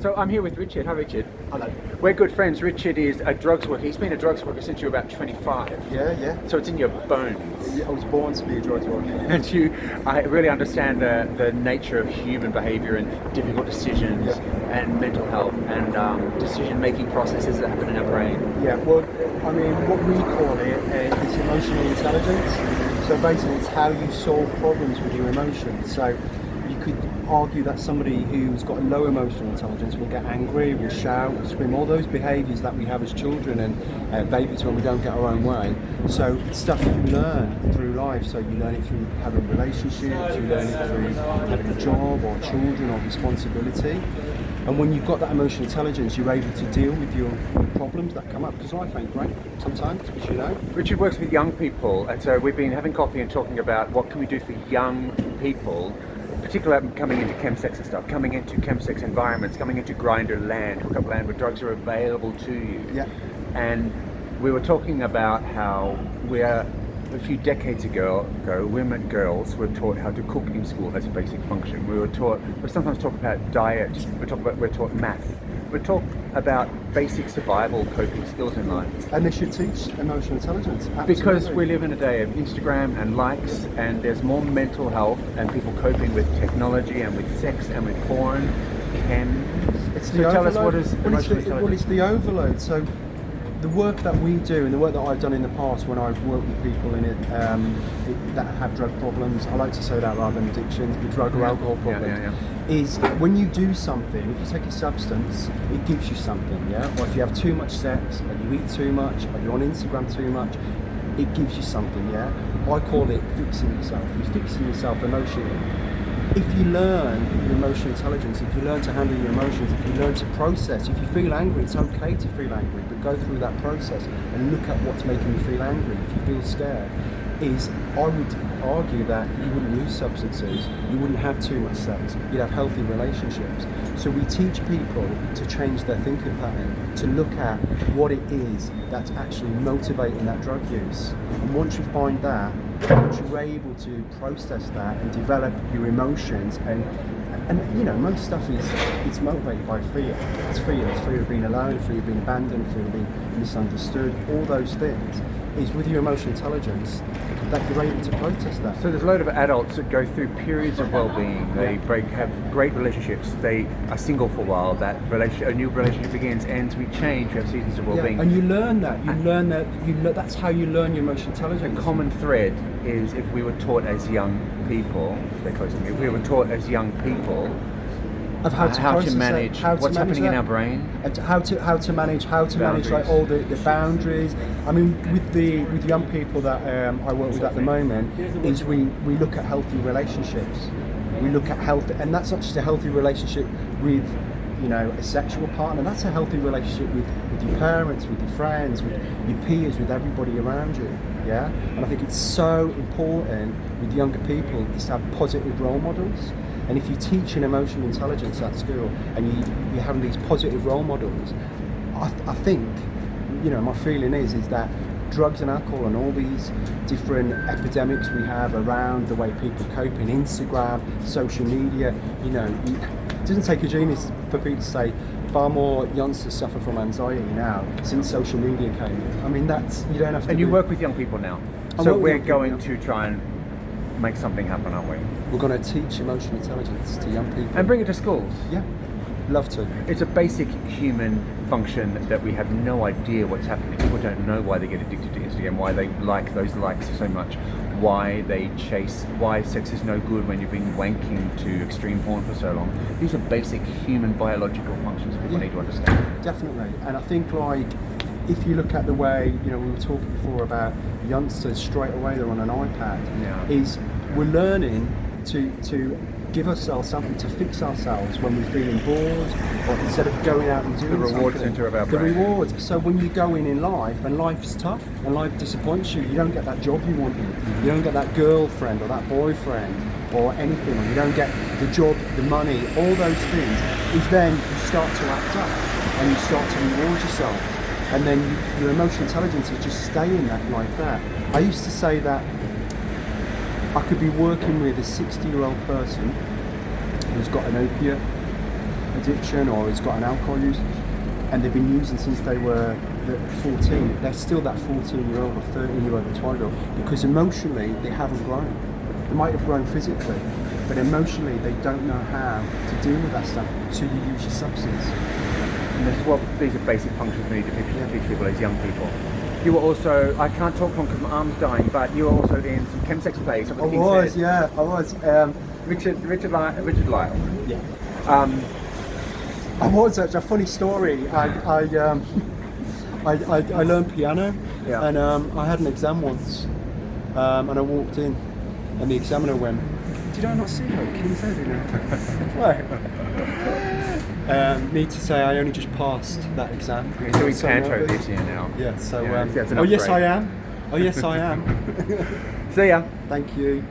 So I'm here with Richard. Hi, Richard. Hello. We're good friends. Richard is a drugs worker. He's been a drugs worker since you were about 25. Yeah. So it's in your bones. Yeah, I was born to be a drugs worker. And I really understand the nature of human behaviour and difficult decisions and mental health and decision-making processes that happen in our brain. Yeah, well, I mean, what we call it is emotional intelligence. So basically, it's how you solve problems with your emotions. So you could argue that somebody who's got a low emotional intelligence will get angry, will shout, will scream, all those behaviours that we have as children and babies when we don't get our own way. So it's stuff that you learn through life. So you learn it through having relationships, you learn it through having a job or children or responsibility. And when you've got that emotional intelligence, you're able to deal with your problems that come up, because life ain't great sometimes, as you know. Richard works with young people, and so we've been having coffee and talking about what can we do for young people, particularly coming into chemsex and stuff, coming into chemsex environments, coming into grinder land, hookup land where drugs are available to you. Yeah. And we were talking about how a few decades ago, girls were taught how to cook in school as a basic function. We sometimes talk about diet, we're taught math. We talk about basic survival coping skills in life. And they should teach emotional intelligence. Absolutely. Because we live in a day of Instagram and likes, and there's more mental health and people coping with technology and with sex and with porn, chems. It's So the tell us overload. what is emotional intelligence. Well, it's the overload. So the work that we do and the work that I've done in the past when I've worked with people in it that have drug problems, I like to say that rather than addictions, but drug or alcohol problems, is when you do something, if you take a substance, it gives you something, yeah? Or if you have too much sex, or you eat too much, or you're on Instagram too much, it gives you something, yeah? I call it fixing yourself. You're fixing yourself emotionally. If you learn your emotional intelligence, if you learn to handle your emotions, if you learn to process, if you feel angry, it's okay to feel angry, but go through that process and look at what's making you feel angry. If you feel scared, I would argue that you wouldn't use substances, you wouldn't have too much sex, you'd have healthy relationships. So we teach people to change their thinking pattern, to look at what it is that's actually motivating that drug use. And once you find that, once you're able to process that and develop your emotions, and you know, most stuff it's motivated by fear. It's fear of being alone, fear of being abandoned, fear of being misunderstood. All those things is with your emotional intelligence that you're able to process that. So there's a load of adults that go through periods of well-being. They have great relationships. They are single for a while. A new relationship begins, ends. We change. We have seasons of well-being. And you learn that. That's how you learn your emotional intelligence. A common thread is if we were taught as young people, stay close to me. If we were taught as young people of how to manage what's happening in our brain, how to manage like all the boundaries. I mean, with young people that I work with at the moment, is we look at healthy relationships. We look at health, and that's not just a healthy relationship with, you know, a sexual partner. That's a healthy relationship with your parents, with your friends, with your peers, with everybody around you. Yeah, and I think it's so important with younger people is to have positive role models. And if you teach an emotional intelligence at school and you're having these positive role models, I think, you know, my feeling is that drugs and alcohol and all these different epidemics we have around the way people cope in Instagram, social media, you know, it doesn't take a genius for people to say far more youngsters suffer from anxiety now since social media came in. I mean, you don't have to. And you work with young people now, so we're going to try and make something happen, aren't we? We're going to teach emotional intelligence to young people. And bring it to schools. Yeah, love to. It's a basic human function that we have no idea what's happening. People don't know why they get addicted to Instagram, why they like those likes so much, why they chase, why sex is no good when you've been wanking to extreme porn for so long. These are basic human biological functions people need to understand. Definitely. And I think, like, if you look at the way, you know, we were talking before about youngsters straight away they're on an iPad, is we're learning to give ourselves something to fix ourselves when we're feeling bored, or instead of going out and doing the reward something. center of our the brain. rewards. So when you go in life and life's tough and life disappoints you, you don't get that job you wanted, you don't get that girlfriend or that boyfriend or anything, or you don't get the job, the money, all those things, is then you start to act up and you start to reward yourself. And then your emotional intelligence is just staying that like that. I used to say that I could be working with a 60-year-old person who's got an opiate addiction or has got an alcohol use, and they've been using since they were 14, they're still that 14-year-old or 13-year-old or 12-year-old, because emotionally they haven't grown. They might have grown physically, but emotionally they don't know how to deal with that stuff, so you use your substance. And this is what these are basic functions we need to teach people as young people. You were also, I can't talk long because my arm's dying, but you were also in some chemsex plays. I was. Richard Lisle. Yeah. I was. It's a funny story. I learned piano, Yeah. and I had an exam once, and I walked in, and the examiner went, "Did I not see her? King's Head in it?" Need to say, I only just passed that exam. You're doing Panto this year now. Yeah. So. Yeah, that's an Oh yes, upgrade. I am. Oh yes, I am. See ya. Thank you.